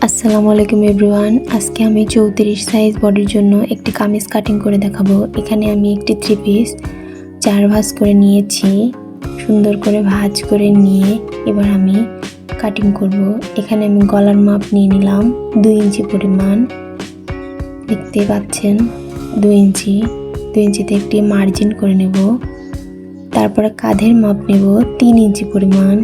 আসসালামু আলাইকুম এভরিওয়ান। আজকে আমি 34 সাইজ বডির জন্য একটি কামিজ কাটিং করে দেখাবো। এখানে আমি একটি থ্রি পিস 4 ভাঁজ করে নিয়েছি। সুন্দর করে ভাঁজ করে নিয়ে এবার আমি কাটিং করব। এখানে আমি গলার মাপ নিয়ে নিলাম 2 ইঞ্চি পরিমাণ। দেখতে পাচ্ছেন 2 ইঞ্চি। 2 ইঞ্চিতে একটি মার্জিন করে নেব। তারপরে কাঁধের মাপ নেব 3 ইঞ্চি পরিমাণ।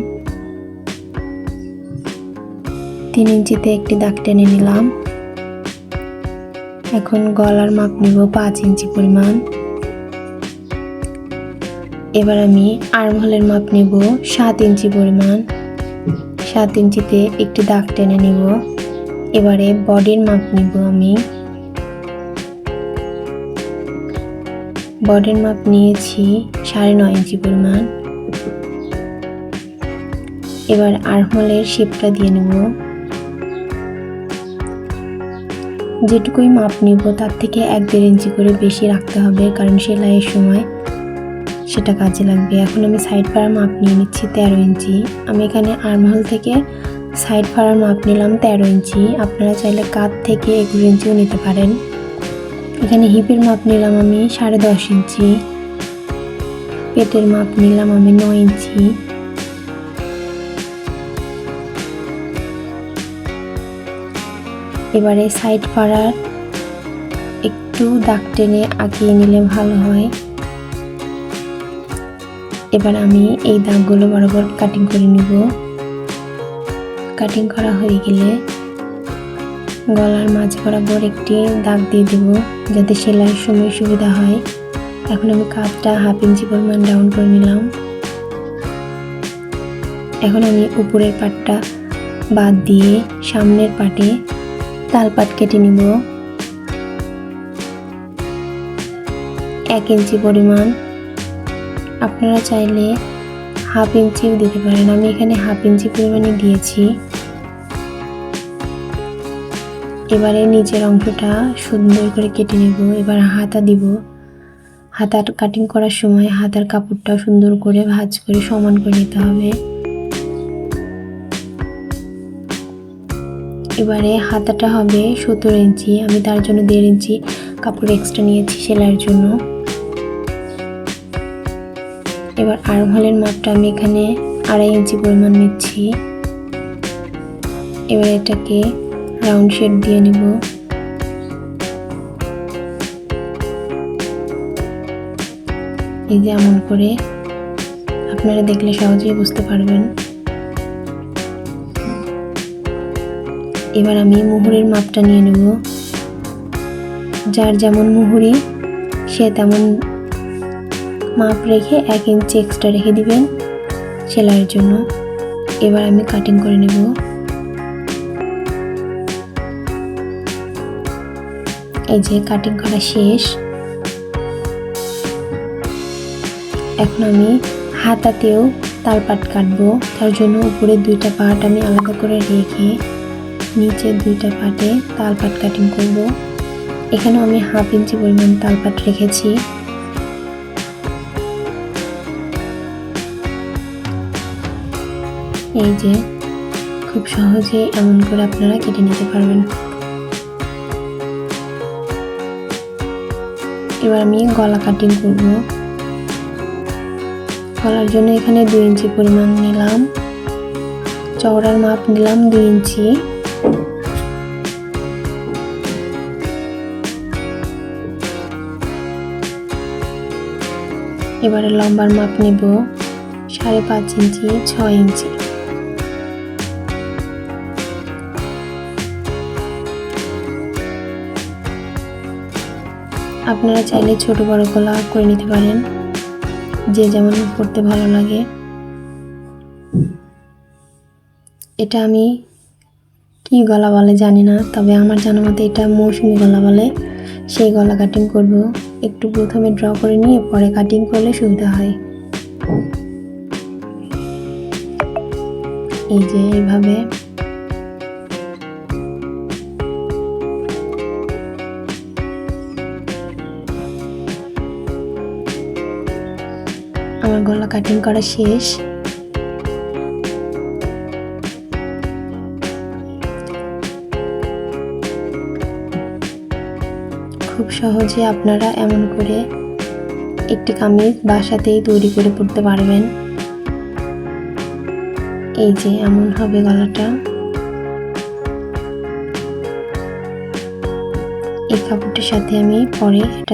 3 ইঞ্চিতে একটি দাগ টেনে নিলাম। এখন গলার মাপ নেব 5 ইঞ্চি পরিমাণ। এবার আমি আর্মহোলের মাপ নেব 7 ইঞ্চি পরিমাণ। 7 ইঞ্চিতে একটি দাগ টেনে নেব। এবারে বডির মাপ নেব আমি। বডির মাপ নিয়েছি 9.5 ইঞ্চি পরিমাণ। এবার আর্মহোলের শেপটা দিয়ে নেব। যেটুকুই মাপ নিব তার থেকে 1-1.5 ইঞ্চি করে বেশি রাখতে হবে, কারণ সেলাইয়ের সময় সেটা কাজে লাগবে। এখন আমি সাইড ফাড়ার মাপ নিয়ে নিচ্ছি 13 ইঞ্চি। আমি এখানে আর্মহোল থেকে সাইড ফাড়ার মাপ নিলাম 13 ইঞ্চি। আপনারা চাইলে কাঁধ থেকে 11 ইঞ্চিও নিতে পারেন। এখানে হিপের মাপ নিলাম আমি 10.5 ইঞ্চি। পেটের মাপ নিলাম আমি 9 ইঞ্চি। এবারে সাইড ফাড়ার একটু দাগ টেনে আঁকিয়ে নিলে ভালো হয়। এবার আমি এই দাগগুলো বরাবর কাটিং করে নিব। কাটিং করা হয়ে গেলে গলার মাঝ বরাবর একটি দাগ দিয়ে দেব, যাতে সেলাইয়ের সময় সুবিধা হয়। এখন আমি কাঁধটা 1/2 ইঞ্চি পরিমাণ ডাউন করে নিলাম। এখন আমি উপরের পাটটা বাদ দিয়ে সামনের পাটে তালপাট কেটে নিব 1 ইঞ্চি পরিমাণ। আপনারা চাইলে 1/2 ইঞ্চিও দিতে পারেন। আমি এখানে 1/2 ইঞ্চি পরিমাণে দিয়েছি। এবারে নিচের অংশটা সুন্দর করে কেটে নেব। এবার হাতা দিব। হাতার কাটিং করার সময় হাতার কাপড়টা সুন্দর করে ভাঁজ করে সমান করে নিতে হবে। এবারে হাতাটা হবে 17 ইঞ্চি। আমি তার জন্য 1.5 ইঞ্চি কাপড় এক্সট্রা নিয়েছি সেলাইয়ের জন্য। এবার আর্মহোলের মাপটা আমি এখানে 2.5 ইঞ্চি পরিমাণ নিচ্ছি। এবার এটাকে রাউন্ড শেপ দিয়ে নেব। এই যে এমন করে, আপনারা দেখলে সহজেই বুঝতে পারবেন। এবার আমি মুহুরের মাপটা নিয়ে নেব। যার যেমন মুহুরি সে তেমন মাপ রেখে 1 ইঞ্চি এক্সট্রা রেখে দিবেন সেলাইয়ের জন্য। এবার আমি কাটিং করে নেব। এই যে কাটিং করা শেষ। এখন আমি হাতাতেও তালপাট কাটবো। তার জন্য উপরে 2টা পাট আমি আলাদা করে রেখে নিচে 2টা পাটে তালপাট কাটিং করব। এখানেও আমি 1/2 ইঞ্চি পরিমাণ তালপাট রেখেছি। এই যে খুব সহজে এমন করে আপনারা কেটে নিতে পারবেন। এবার আমি গলা কাটিং করব। গলার জন্য এখানে 2 ইঞ্চি পরিমাণ নিলাম। চওড়ার মাপ নিলাম 2 ইঞ্চি। এবারে লম্বার মাপ নেব 5.5 ইঞ্চি 6 ইঞ্চি। আপনারা চাইলে ছোট বড় গলা করে নিতে পারেন, যে যেমন করতে ভালো লাগে। এটা আমি কি গলা বলে জানি না, তবে আমার জানা মতে এটা মৌসুমী গলা বলে। সেই গলা কাটিং করব। একটু প্রথমে ড্র করে নিয়ে পরে কাটিং করলে সুবিধা হয়। এই যে এইভাবে আমার গলা কাটিং করা শেষ। খুব সহজে আপনারা এমন করে একটি কামিজ বাসাতেই তৈরি করে পরতে পারবেন। এই যে এমন হবে গলাটা। এই কাপড়টির সাথে আমি পরে এটা